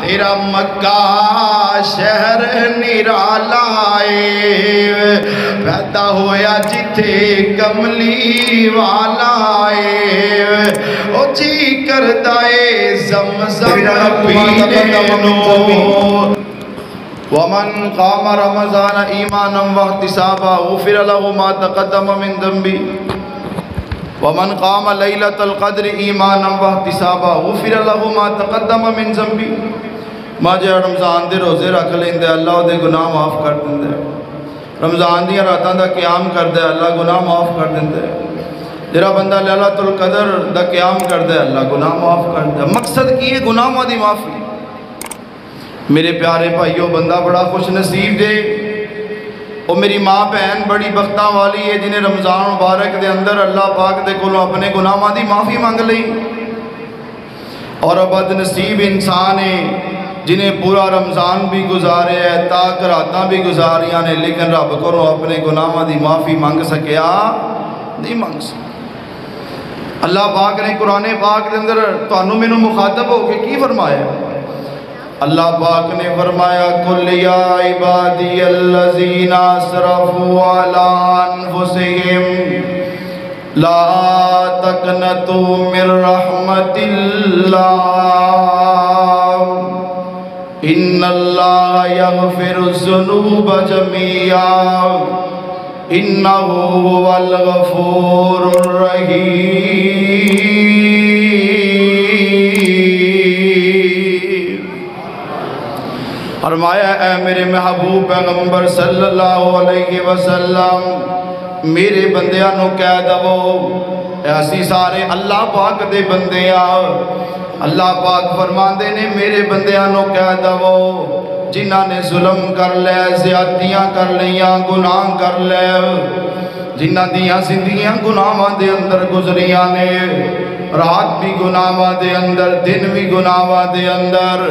تیرا مکہ شہر نرالا ہے پیدا ہویا جتھے کملی والا ہے او جی کردہ زمزم پینے نو ومن قام رمضان ایمانا واحتسابا غفر له ما تقدم من ذنبه ومن قام لیلۃ القدر ایمانا واحتسابا غفر له ما تقدم من ذنبه ماں جڑا رمضان دے روزے رکھ لیندے اللہ دے گناہ معاف کر دیندے رمضان دی راتاں دا قیام کردے اللہ گناہ معاف کر دیندے جڑا بندہ لیلۃ القدر دا قیام کردے اللہ گناہ معاف کر دیندے مقصد کی ہے گناہاں دی معافی میرے پیارے بھائیو بندہ بڑا خوش نصیب دے اور میری ماں بہن بڑی بختاں والی ہے جنہیں رمضان مبارک دے اندر اللہ پاک دے کولوں اپنے گناہاں دی معافی مانگ لئی اور بد نصیب انسان ہے جنہیں پورا رمضان بھی گزارے ہے تاک راتاں بھی گزاریاں نے لیکن رب کو اپنے گناہاں دی معافی مانگ سکیا نہیں مانگ سکیا اللہ پاک نے قرآن پاک دے اندر تانوں مینوں مخاطب ہو کے کی فرمایا اللہ پاک نے فرمایا قل یا عبادی الذین اسرفوا علی انفسہم لا تقنطوا من رحمت اللہ ان اللہ یغفر الذنوب جميعا انہ هو الغفور الرحیم فرمایا اے میرے محبوب پیغمبر صلی اللہ علیہ وسلم میرے بندیانوں کہہ دو ایسی سارے اللہ پاک دے بندیاں اللہ پاک فرماندے نے میرے بندیانوں کہہ دو جنہاں نے ظلم کر لے زیادتیاں کر لیاں گناہ کر لے جنہاں دیاں زندگیاں گناہاں دے اندر گزریاں نے رات بھی گناہاں دے اندر دن بھی گناہاں دے اندر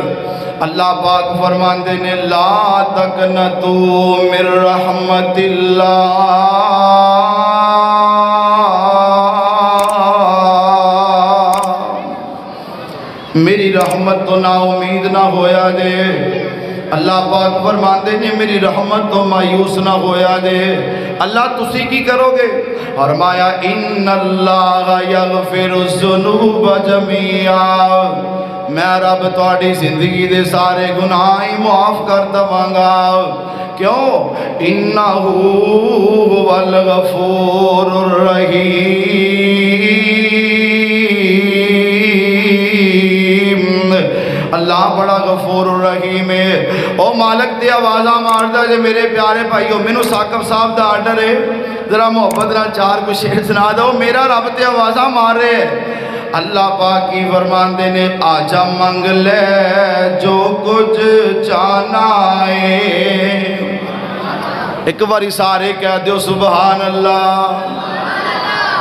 اللہ پاک فرماندے نے لا تقنطوا من رحمت اللہ میری رحمت تو نا امید نہ ہویا دے اللہ پاک فرماندے نے میری رحمت تو مایوس نہ ہویا دے اللہ تسی کی کرو گے فرمایا ان اللہ یغفر الذنوب جميعا میں رب تواڈی زندگی دے سارے گناہ ہی معاف کر دواں کیوں انہ هو الغفور الرحیم اللہ بڑا غفور الرحیم ہے او مالک دے آوازہ ماردہ جے میرے پیارے بھائیو مینوں ثاقب صاحب دا آرڈر ہے ذرا محبت نال چار کو شعر سنا دو میرا رب تے آوازہ مار رہے ہیں اللہ پاک کی فرمان دینے آجا منگ لے جو کچھ چاہنا ہے ایک باری سارے کہہ دیو سبحان اللہ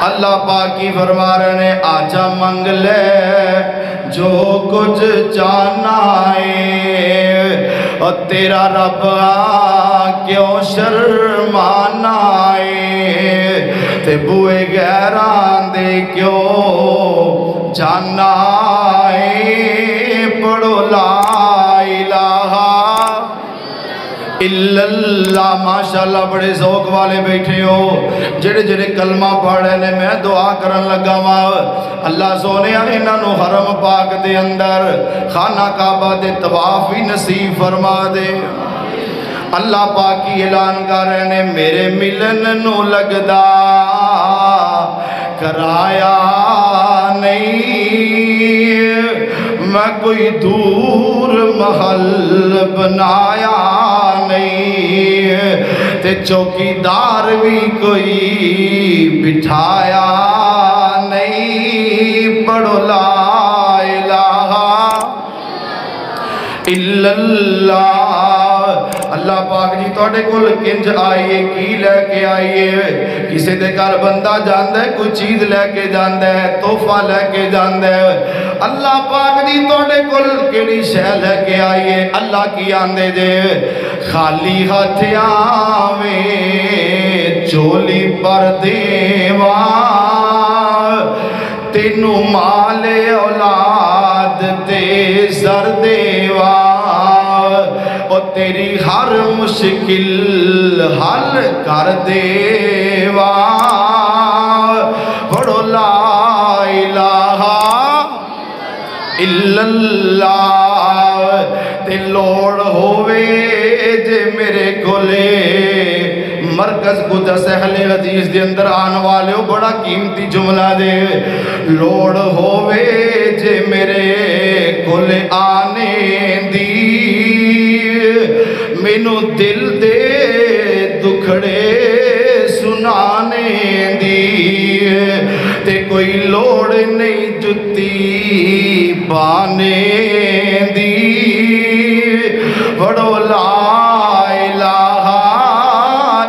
اللہ پاک کی فرمان دینے آجا منگ لے جو کچھ چاہنا ہے اور تیرا رب کیوں شرمانا ہے تے بوئے غیران دے کیوں جانا ہے پڑھو لا الہ الا اللہ ماشاءاللہ بڑے ذوق والے بیٹھے ہو جڑے جڑے کلمہ پڑھے نے میں دعا کرن لگا ماں اللہ سونے انہاں نو حرم پاک دے اندر خانہ کعبہ دے طواف بھی نصیب فرما دے اللہ پاک کی اعلان کر رہے نے میرے ملن نو لگدا کرایا نہیں میں کوئی دور محل بنایا نہیں تے چوکی دار بھی کوئی بٹھایا نہیں پڑھو لا الہ الا اللہ اللہ پاک جی توڑے کل کنج آئیے کی لے کے آئیے کسی دے کار بندہ جاندہ ہے کوئی چیز لے کے جاندہ ہے تحفہ لے کے جاندہ ہے اللہ پاک جی توڑے کل کیڑی شہ لے کے آئیے اللہ کی آندے دے خالی ہاتھ آویں چولی پر دیوان تینو مال اولاد تے سر دیوان اور تیری ہر مشکل حل کر دیوا پڑھو لا الہ الا اللہ تے لوڑ ہووے جے میرے کولے مرکز قدس اہل حدیث دے اندر آن والے ہو بڑا قیمتی جملہ دے لوڑ ہووے جے میرے کولے آنے دی مینو دل دے دکھڑے سنانے دی تے کوئی لوڑ نہیں جتی بانے دی پڑھو لا الہ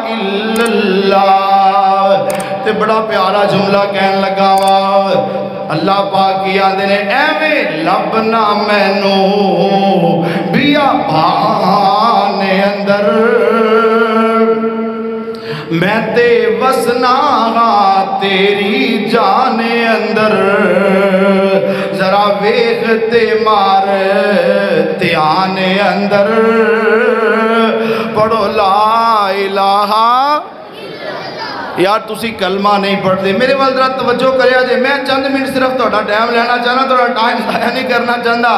الا اللہ تے بڑا پیارا جملہ کہن لگا وا اللہ پاک کی آدھے نے ایویں لبنا مینو بیابان اندر میں تے وسنا گا تیری جان اندر ذرا ویکھتے مار دھیان اندر پڑھو لا الہ یار تسی کلمہ نہیں پڑھتے میرے وال ذرا توجہ کریا جے میں چند منٹ صرف تھوڑا ٹائم لینا چاہنا تھوڑا ٹائم ضائع نہیں کرنا چاہتا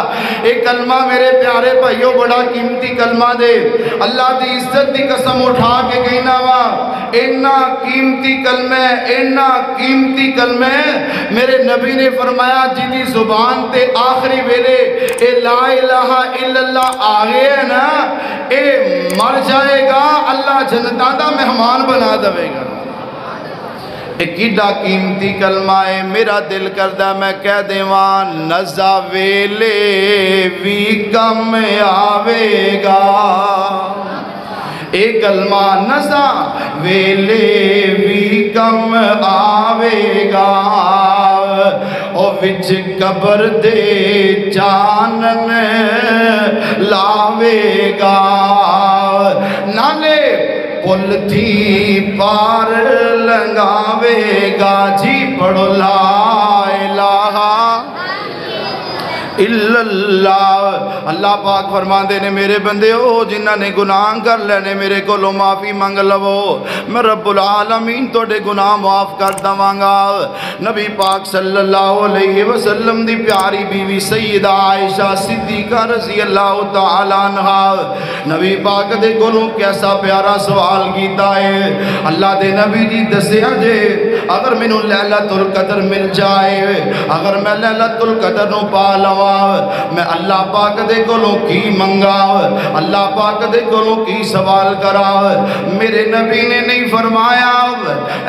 ایک کلمہ میرے پیارے بھائیو بڑا قیمتی کلمہ دے اللہ دی عزت دی قسم اٹھا کے کہنا وا اینا قیمتی کلمہ میرے نبی نے فرمایا جی زبان تے آخری ویلے اے لا الہ الا اللہ آگے ہے نا اے مر جائے گا اللہ جنتاں دا مہمان بنا دوے گا ایک ایڈا قیمتی کلمہ ہے میرا دل کردہ میں کہہ دیوان نزا ویلے وی کم آوے گا ایک کلمہ نزا ویلے وی کم آوے گا او وچ قبر دے چانن لاوے گا نالے پل تھی پار لنگاوے گا جی پڑھو لا الہ الا اللہ اللہ پاک فرماندے نے میرے بندے ہو جنہاں نے گناہ کر لینے میرے کو لو معافی مانگ لو میں رب العالمین توڑے گناہ معاف کر دوانگا نبی پاک صلی اللہ علیہ وسلم دی پیاری بیوی سیدہ عائشہ صدیقہ رضی اللہ تعالیٰ عنہ نبی پاک دے گنوں کیسا پیارا سوال کیتا ہے اللہ دے نبی جی دسیا جے اگر منو لیلۃ القدر مل جائے اگر میں لیلۃ القدر نو پا لوا میں اللہ پاک دے کولوں کی منگا اللہ پاک دے کولوں کی سوال کرا میرے نبی نے نہیں فرمایا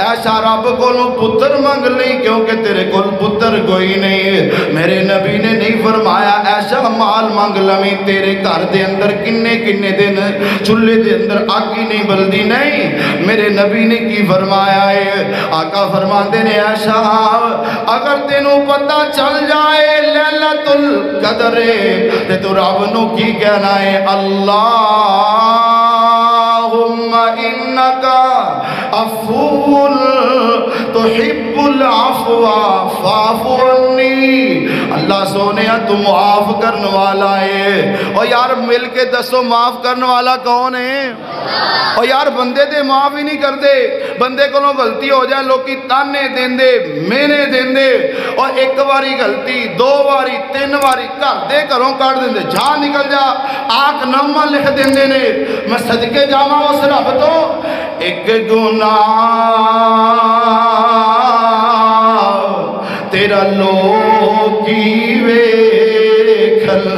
ایسا رب کولوں پتر منگ لیں کیونکہ تیرے کول پتر کوئی نہیں میرے نبی نے نہیں فرمایا ایسا مال منگ لیں تیرے گھر دے اندر کنے دن چولہے دے اندر آگ ہی نہیں بلدی نہیں میرے نبی نے کی فرمایا ہے آقا فرماندے نے ایسا اگر تینوں پتہ چل جائے لیلۃ القدر تے تو رب نو کی کہنا ہے اللہم انکا عفو تحب العفو فاعف عنی اللہ سونے تو معاف کرنے والا ہے اور یار مل کے دسو معاف کرنے والا کون ہے اور یار بندے دے معاف ہی نہیں کرتے بندے کو غلطی ہو جائے لوگ کی تانے دین دے مینے دین دے اور ایک باری غلطی دو باری تین باری کر دے کروں کر دین دے جہاں نکل جا آنکھ نمہ لکھ دین دے نے میں صدقے جاما اس رب تو ایک گناہ تیرا لوکی ویکھل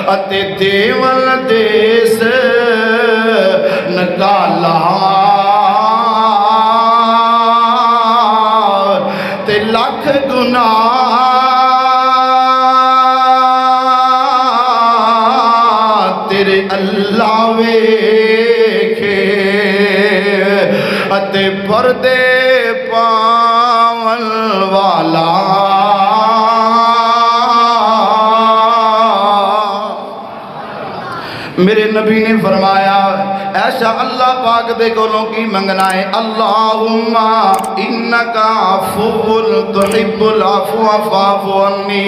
اتے دیول دیس نکالا تے لکھ گناہ تیرے اللہ ویکھے اتے پردے پاون والا میرے نبی نے فرمایا ایسا اللہ پاک دے کولوں کی منگنا ہے اللہم انکا عفو تحب العفو فاعف عنی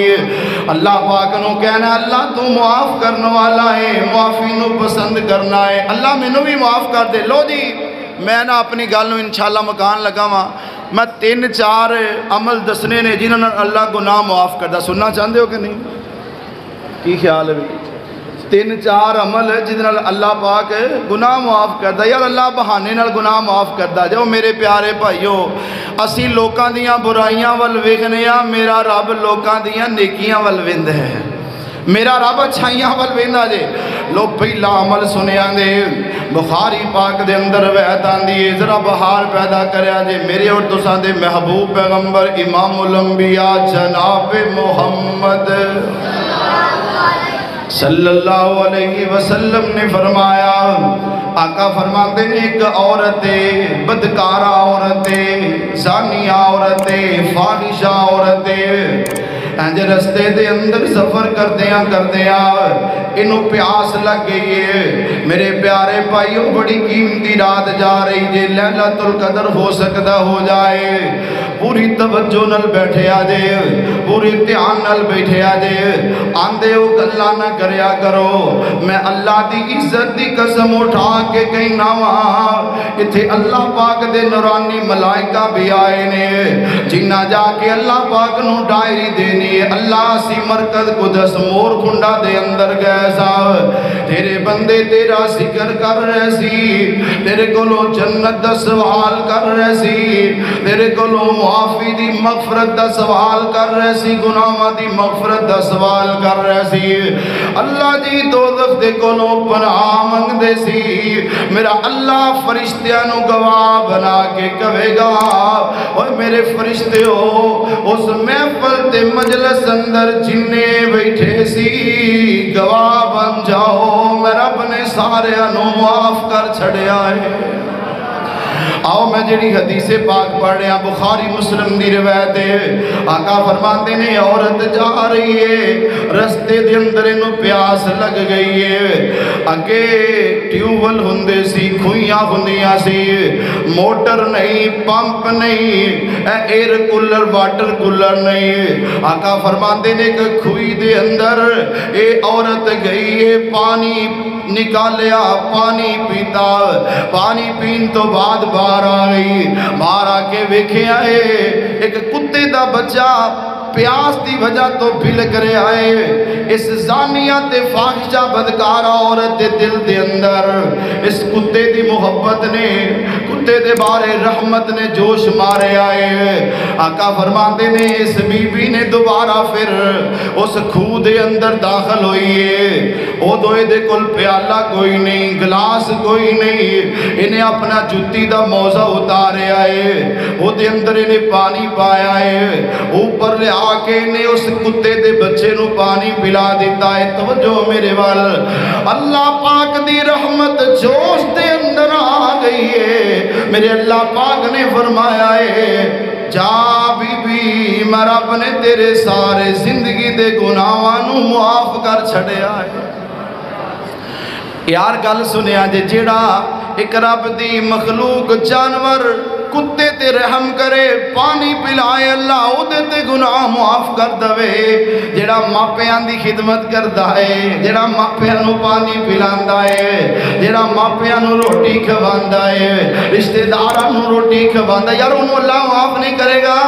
اللہ پاک نو کہنا اللہ تو معاف کرنے والا ہے معافی نو پسند کرنا ہے اللہ میں نو بھی معاف کر دے لو جی میں نہ اپنی گل نو انشاءاللہ مکان لگا ہاں میں 3-4 عمل دسنے نے جنہوں نے اللہ گناہ معاف کردہ سننا چاہتے ہو کہ نہیں کی خیال ہے 3-4 عمل جنہوں نے اللہ پاک گناہ معاف کردہ یار اللہ بہانے نال گناہ معاف کردہ جو میرے پیارے بھائیو اسی لوکاں دیاں برائیاں ول ویکھنے میرا رب لوکاں دیاں نیکیاں ول ویندہ ہے میرا رب اچھائیاں ول ویندہ جے لوگ پہلا عمل سنیا دے بخاری پاک دے اندر روایت آندی ذرا بہار پیدا کریا جے میرے اور تساں دے محبوب پیغمبر امام الانبیاء جناب محمد صلی اللہ علیہ وسلم نے فرمایا آقا فرماتے ہیں ایک عورتیں بدکارہ عورتیں زانیہ عورتیں فاحشہ عورتیں انج رستے دے اندر سفر کردیاں انہوں پیاس لگ گئی ہے میرے پیارے بھائیوں بڑی قیمتی رات جا رہی جے لیلۃ القدر ہو سکتا ہو جائے پوری توجہ نل بیٹھے آجے پوری دھیان نل بیٹھے آجے آندے ہو گلہ نہ کریا کرو میں اللہ دی عزت دی قسم اٹھا کے کہیں نہ وہاں اتھے اللہ پاک دے نورانی ملائکہ بھی آئے نے جنہ جا کے اللہ پاک نو ڈائری دینی اللہ سی مرکز قدس مور کھنڈا دے اندر گئے صاحب تیرے بندے تیرا ذکر کر رہے سی تیرے کولو جنت دا سوال کر رہے سی تیرے کولو معافی دی مغفرت دا سوال کر رہے سی گناہاں دی مغفرت دا سوال کر رہے سی اللہ جی دوزخ دے کولو پناہ منگ دے سی میرا اللہ فرشتیاں نو گواہ بنا کے کہے گا اور میرے فرشتے ہو اس محفل تے مجلس اندر جننے بیٹھے سی گواہ بن جاؤ میں رب نے سارے انو معاف کر چھڑے آئے آؤ میں جڑی حدیث پاک پڑھ رہا بخاری مسلم دی روایت ہے آقا فرماتے نے عورت جا رہی ہے رستے دے اندر انہوں پیاس لگ گئی ہے اگے ٹیوبل ہندے سی کھوئیاں ہندیاں سی موٹر نہیں پمپ نہیں ایئر کولر واٹر کولر نہیں آقا فرماتے نے کہ کھوئی دے اندر اے عورت گئی ہے پانی نکالیا پانی پیتا پانی پین تو بعد باہر آ گئی باہر آ کے ویکھے آئے ایک کتے دا بچہ پیاس دی وجہ تو بھل کرے آئے اس زانیت فاحشہ بدکارہ عورت دے دل دے اندر اس کتے دی محبت نے کتے دے بارے رحمت نے جوش مارے آئے آقا فرماتے نے اس بی بی نے دوبارہ پھر اس کھو دے اندر داخل ہوئی ہے او دوئے دے کل پیالہ کوئی نہیں گلاس کوئی نہیں انہیں اپنا جتی دا موزہ اتارے آئے او دے اندر انہیں پانی پایا ہے اوپر لے آکے نے اس کتے دے بچے نو پانی پلا دیتا ہے توجہ میرے وال اللہ پاک دی رحمت جوش دے اندر آ گئی ہے میرے اللہ پاک نے فرمایا ہے جا بی بی میں رب نے تیرے سارے زندگی دے گناہاں معاف کر چھڑیا ہے یار گل سنیا جے جیڑا ایک رب دی مخلوق جانور کتے تے رحم کرے پانی پلائے اللہ او دے تے گناہ معاف کر دوے جیڑا ماپیاں دی خدمت کردا ہے جیڑا ماپیاں نو پانی پلاندا ہے جیڑا ماپیاں نو روٹی کھواندا ہے رشتہ داراں نو روٹی کھواندا یار انہوں اللہ معاف نہیں کرے گا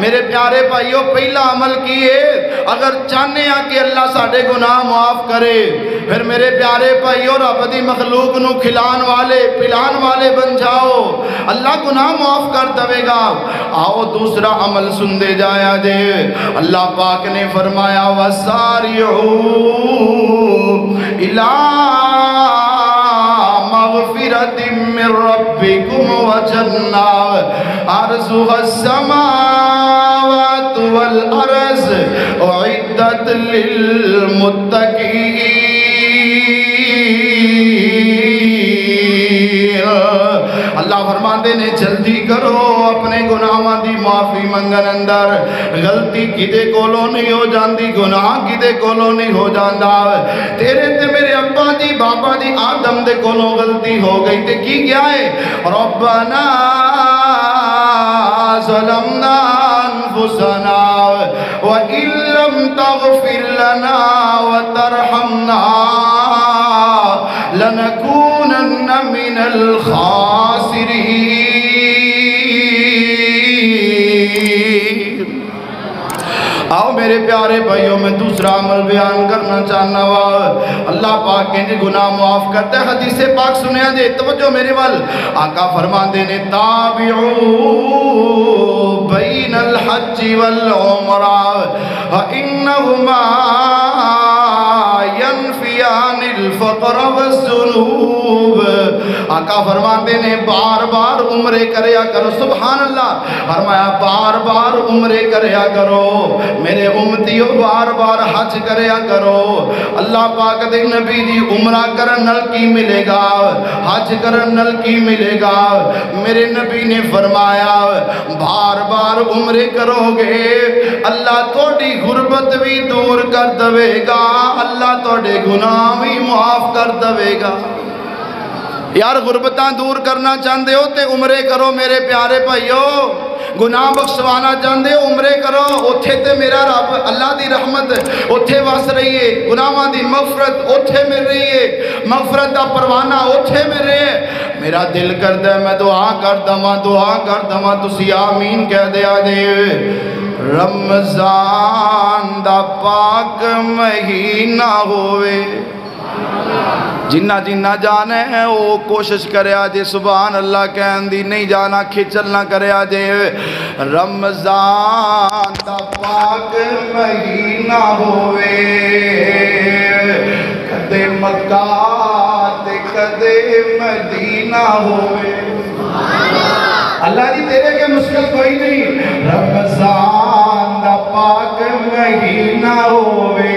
میرے پیارے بھائیو پہلا عمل کیے اگر چاہنے ہیں کہ اللہ ساڑھے گناہ معاف کرے پھر میرے پیارے بھائیو رب دی مخلوق نو کھلان والے پلان والے بن جاؤ اللہ گناہ معاف کر دوے گا آؤ دوسرا عمل سن دے جایا دے اللہ پاک نے فرمایا وَسَارِعُوا إِلَىٰ مَغْفِرَةٍ مِّن رَبِّكُمْ وَجَنَّةٍ عَرْضُهَا السَّمَاوَاتُ وَالْأَرْضُ أُعِدَّتْ لِلْمُتَّقِينَ اللہ فرماندے نے جلدی کرو اپنے گناہاں دی معافی منگن اندر غلطی کدے کولو نہیں ہو جاندی گناہ کدے کولو نہیں ہو جاندہ تیرے تے میرے ابا دی بابا دی آدم دے کولوں غلطی ہو گئی تے کی کیا ہے ربنا ظلمنا انفسنا وَإِن لَّمْ تَغْفِرْ لَنَا وَتَرْحَمْنَا لَنَكُونَنَّ مِنَ الْخَاسِرِينَ۔ آؤ میرے پیارے بھائیوں میں دوسرا عمل بیان کرنا چاہنا ہوا اللہ پاک کہیں گناہ معاف کرتے ہیں حدیث پاک سنیا دے توجہ میرے وال آقا فرمان دینے تابعو بین الحج والعمرہ فإنہما ينفیان الفقر والذنوب۔ آقا فرمان دینے بار بار عمرے کریا کرو سبحان اللہ فرمایا بار بار عمرے کریا کرو میرے امتیوں بار بار حج کریا کرو اللہ پاک دے نبی دی عمرہ کرن نل کی ملے گا حج کرن نل کی ملے گا میرے نبی نے فرمایا بار بار عمرے کرو گے اللہ توڑی غربت بھی دور کر دوے گا اللہ توڑے گناہ بھی معاف کر دوے گا۔ یار غربتاں دور کرنا چاہندے ہو تے عمرے کرو میرے پیارے بھائیو گناہ بخشوانا چاہندے عمرے کرو اتھے تے میرا رب اللہ دی رحمت اتھے واس رہی ہے گناہاں دی مغفرت اتھے مل رہی ہے مغفرت دا پروانہ اتھے مل رہی ہے میرا دل کر دے میں دعا کر دماں تسی آمین کہہ دیا دے رمضان دا پاک مہینہ ہوئے جنہ جنہ جانے ہیں وہ کوشش کرے آجے سبحان اللہ کہن دی نہیں جانا کھچل نہ کرے آجے رمضان دا پاک مہینہ ہوئے کدے مکہ تے کدے مدینہ ہوئے اللہ جی تیرے کے مشکل کوئی نہیں رمضان دا پاک مہینہ ہوئے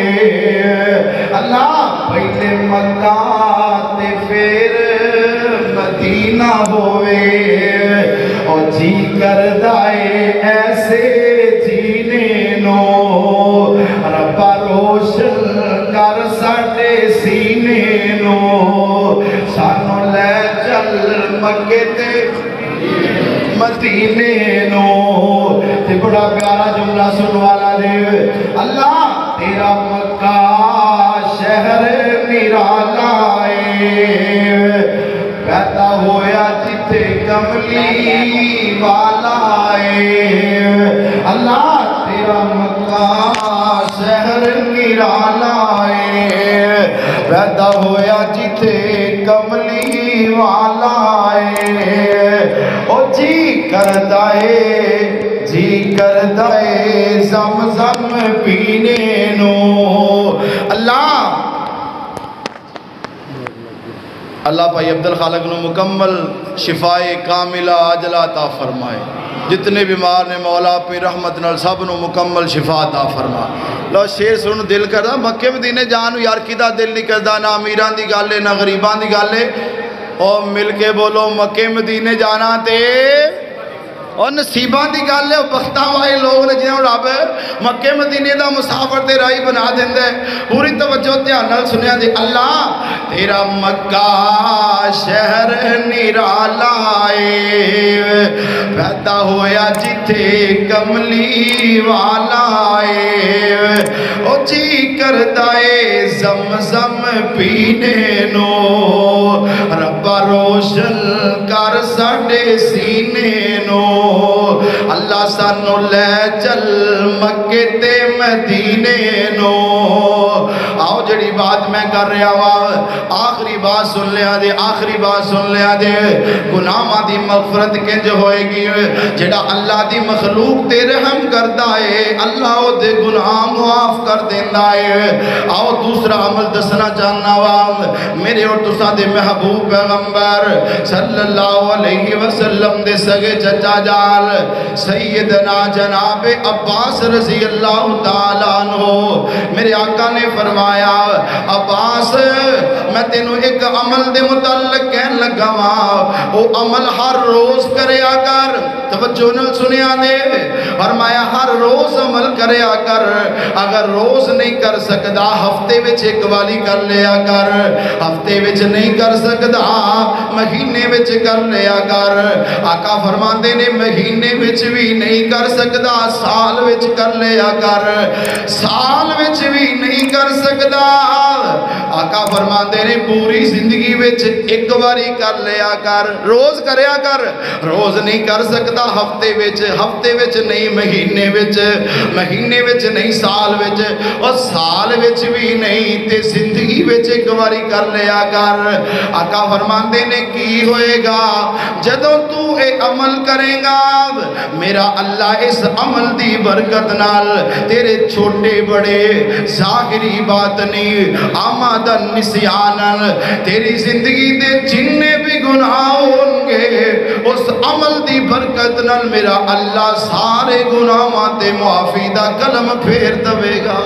اللہ پہلے مکہ تے پھر مدینہ ہوئے اور جی کر دائے ایسے جینے نو ربا روشن کر ساڑے سینے نو سانو لے چل مکے تے مدینے نو تے بڑا پیارا جملہ سنوالا دے اللہ تیرا مکہ شہر نرالا پیدا ہویا جتے کملی والا اللہ تیرا مکہ شہر نرالا پیدا ہویا جتے کملی والا او جی کر دائے زمزم پینے نو اللہ بھائی عبدالخالق نو مکمل شفائے کاملہ عاجلہ عطا فرمائے جتنے بیمار نے مولا پہ رحمت نال سب نو مکمل شفا عطا فرما لو شیر سن دل کردا مکے مدینے جانو یار کدا دل نہیں کردا نہ امیران دی گل ہے نہ غریبان دی گل ہے او مل کے بولو مکے مدینے جانا تے اور نصیبان دی گل ہے بختاں والے لوگ نے جنہوں رب مکے مدینے دا مسافر تے راہی بنا دیندا ہے پوری توجہ دھیان نال سنیا جی اللہ تیرا مکہ شہر نرالا پیدا ہویا جتھے کملی والا او جی کردا اے زمزم پینے نو ربا روشن کر ساڈے سینے نو اللہ سانو لے چل مکے تے مدینے نو آؤ جڑی بات میں کر رہا ہوا آخری بات سن لیا دے گناہاں دی مغفرت کنج ہوئے گی جڑا اللہ دی مخلوق تے رحم کردا ہے اللہ او دے گناہ معاف کر دیندا ہے آؤ دوسرا عمل دسنا چاہنا ہوا میرے اور تساں دے محبوب پیغمبر صلی اللہ علیہ وسلم دے سگے چچا جال سیدنا جناب عباس رضی اللہ تعالیٰ عنہ میرے آقا نے فرمایا عباس میں تینوں ایک عمل دے متعلق کہن لگا وا او عمل ہر روز کریا کر توجہ نال سنیا دے فرمایا ہر روز عمل کریا کر اگر روز نہیں کر سکدا ہفتے وچ ایک والی کر لیا کر ہفتے وچ نہیں کر سکدا مہینے وچ کر لیا کر آقا فرماندے نے مہینے وچ بھی نہیں کر سکدا سال وچ کر لیا کر سال وچ بھی نہیں کر سکدا آقا فرماندے نے پوری زندگی وچ ایک باری کر لیا کر روز کریا کر روز نہیں کر سکدا ہفتے وچ نہیں مہینے وچ نہیں سال وچ اور سال وچ بھی نہیں تے زندگی وچ ایک باری کر لیا کر آقا فرماندے نے کی ہوئے گا جدوں تو اے عمل کرے گا میرا اللہ اس عمل دی برکت نال تیرے چھوٹے بڑے ظاہری باطنی آمدن نسیانن تیری زندگی دے جننے بھی گناہ ہونگے اس عمل دی برکت نال میرا اللہ سارے گناہاں تے معافی دا کلم پھیر دوے گا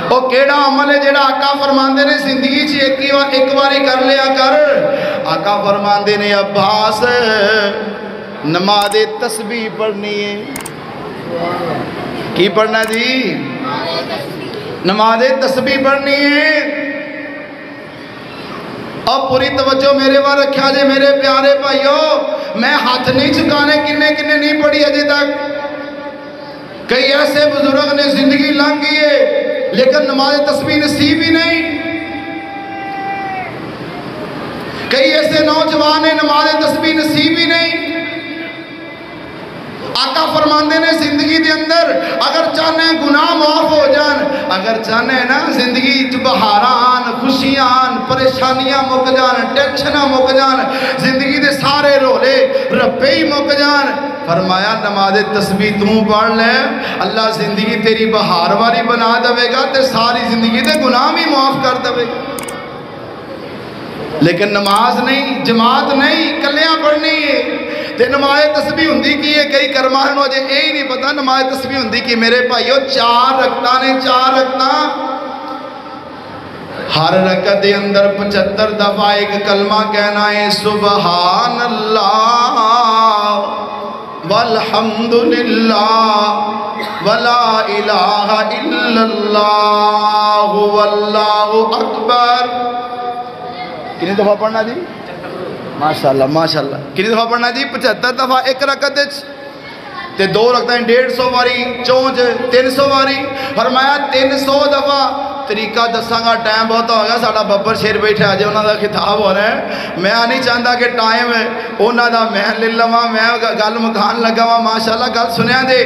او کیڑا عمل ہے جیڑا آقا فرماندے نے زندگی چی ایک باری کر لیا کر آقا فرماندے نے عباس نماز تسبیح پڑھنی ہے کی پڑھنا جی نماز تسبیح پڑھنی ہے اب پوری توجہ میرے بار رکھا جے میرے پیارے بھائیو میں ہاتھ نہیں چکانے کنے نہیں پڑھی اجے تک کئی ایسے بزرگ نے زندگی لانگی ہے لیکن نماز تسبیح نصیب ہی نہیں کئی ایسے نوجوان ہیں نماز تسبیح نصیب ہی نہیں آقا فرماندے نے زندگی دے اندر اگر چاہنے گناہ معاف ہو جان اگر چاہنے نا زندگی بہاران خوشیاں پریشانیاں مک جان ٹینشناں مک جان زندگی دے سارے رولے ربے ہی مک جان فرمایا نماز تسبیح توں پڑھ لے اللہ زندگی تیری بہار والی بنا دوے گا تے ساری زندگی دے گناہ بھی معاف کر دوے گا لیکن نماز نہیں جماعت نہیں کلیاں پڑھنی ہے تے نماز تسبیح ہوندی کی ہے کئی کرمان ہو جائے یہی نہیں پتا نماز تسبیح ہوندی کی میرے بھائیو 4 رکعتاں نے 4 رکعتاں ہر رکعت دے اندر 75 دفعہ ایک کلمہ کہنا ہے سبحان اللہ والحمدللہ ولا الہ الا اللہ واللہ اکبر کتنی دفعہ پڑھنا جی ماشاءاللہ ماشاءاللہ کتنی دفعہ پڑھنا جی 75 دفعہ ایک رکعت تے 2 رکعتیں 150 باری 300 باری فرمایا 300 دفعہ طریقہ دساں گا ٹائم بہت ہو گیا ساڑھا ببر شیر بیٹھے آجے انہوں دا خطاب ہو رہا ہے میں نہیں چاہتا کہ ٹائم ہے انہوں دا میں للہ میں گل مکان لگا ہوا ماشاءاللہ گل سنیا دے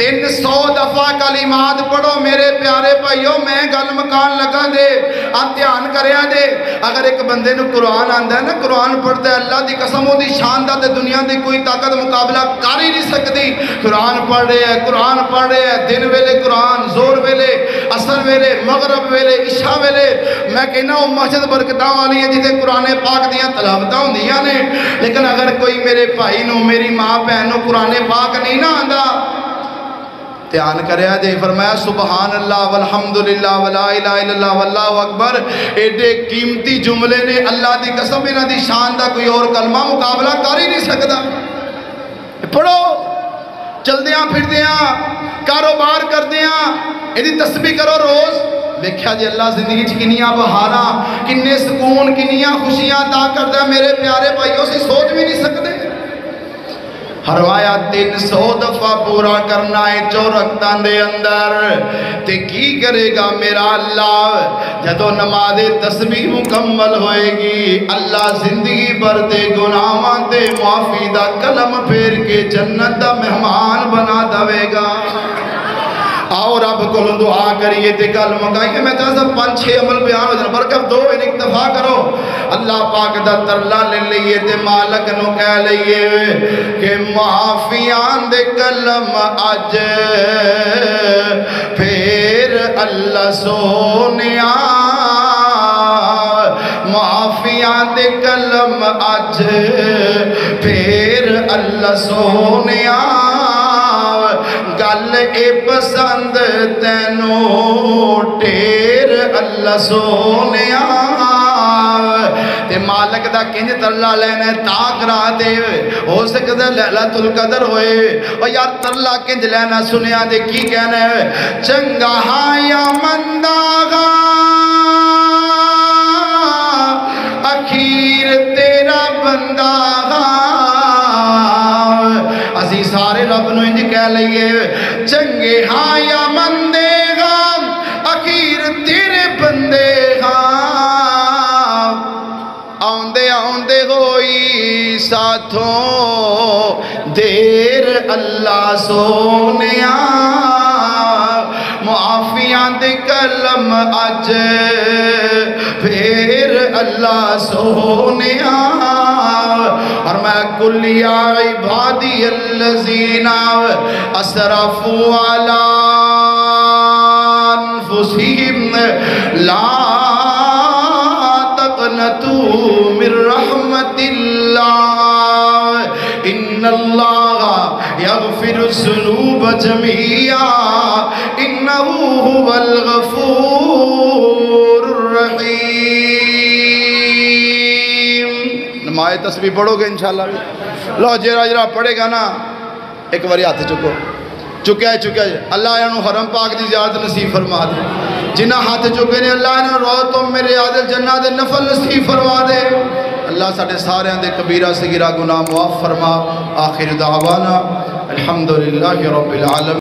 300 دفعہ کلمات پڑھو میرے پیارے بھائیو میں گل مکان لگا دے آپ دھیان کریا دے اگر ایک بندے نو قرآن آندہ ہے نا قرآن پڑھتا ہے اللہ دی قسم ہو دی شان دا تے دنیا دی کوئی طاقت مقابلہ کر ہی نہیں سکتی قرآن پڑھ رہے ہیں دن ویلے قرآن زور ویلے اثر ویلے مغرب ویلے عشاء ویلے میں کہنا وہ مسجد برکتاں والی ہے جسے قرآن پاک دیاں تلاوتاں ہوندیاں نے لیکن اگر کوئی میرے بھائی نو میری ماں بہن نو قرآن پاک نہیں نہ آندا دھیان کریا جے فرمایا سبحان اللہ والحمدللہ ولا الہ الا اللہ واللہ اکبر ایڈے قیمتی جملے نے اللہ دی قسم انہاں دی شان دا کوئی اور کلمہ مقابلہ کر ہی نہیں سکدا پڑھو چل دیاں پھر دیاں کاروبار کر دیاں ایدی تسبیح کرو روز دیکھا جی اللہ زندگی کنیاں بہارا کنے سکون کنیاں خوشیاں عطا کرتا ہے میرے پیارے بھائیوں سے سوچ بھی نہیں سکتے فرمایا 300 دفعہ پورا کرنا ہے 4 رکعتاں دے اندر تے کی کرے گا میرا اللہ جدو نماز تسبیح مکمل ہوئے گی اللہ زندگی بھر دے گناہاں تے معافی دا کلم پھیر کے جنت دا مہمان بنا دوے گا آؤ رب کو دعا کریے تے گل مکائیے میں چاہتا 5-6 عمل بیان ہو جانا برکت دو ان اکتفا کرو اللہ پاک دا ترلا لے لئیے تے مالک نو کہہ لئیے کہ معافیان دے کلم اج پھر اللہ سونیا معافیان دے کلم اج پھر اللہ سونیا گل اے پسند تینوں ٹیر اللہ سونیا تے مالک دا کنج ترلا لینا تا کرا دے ہو سکتا لیلۃ القدر ہوئے اور یار ترلا کنج لینا سنیا دے کی کہنا ہے چنگا ہاں یا منداغا اخیر تیرا بنداغا اسی سارے رب نو انج کہہ لئیے چنگے ہاں یا مندے گا اخیر تیرے بندے گا آندے آندے ہوئی ساتھوں دیر اللہ سونیا معافیاں دے کلم اج پھر اللہ سونیا اور میں کلی عبادی الذین اسرفوا علی انفسہم لا تقنطوا من رحمت اللہ ان اللہ یغفر الذنوب جميعا انہ هو الغفور الرحیم نمائے تسبیح پڑھو گے انشاءاللہ بھی لو جرا پڑھے گا نا ایک باری ہاتھ چکو چکیا ہے اللہ انہوں حرم پاک دی زیادت نصیب فرما دے جنہ ہاتھ چکے نے اللہ انہوں رو تم میرے عادل جنہ دے نفل نصیب فرما دے اللہ ساڑھے سارے اندے کبیرہ سگیرہ گناہ معاف فرما آخر دعوانا الحمدللہ رب العالمین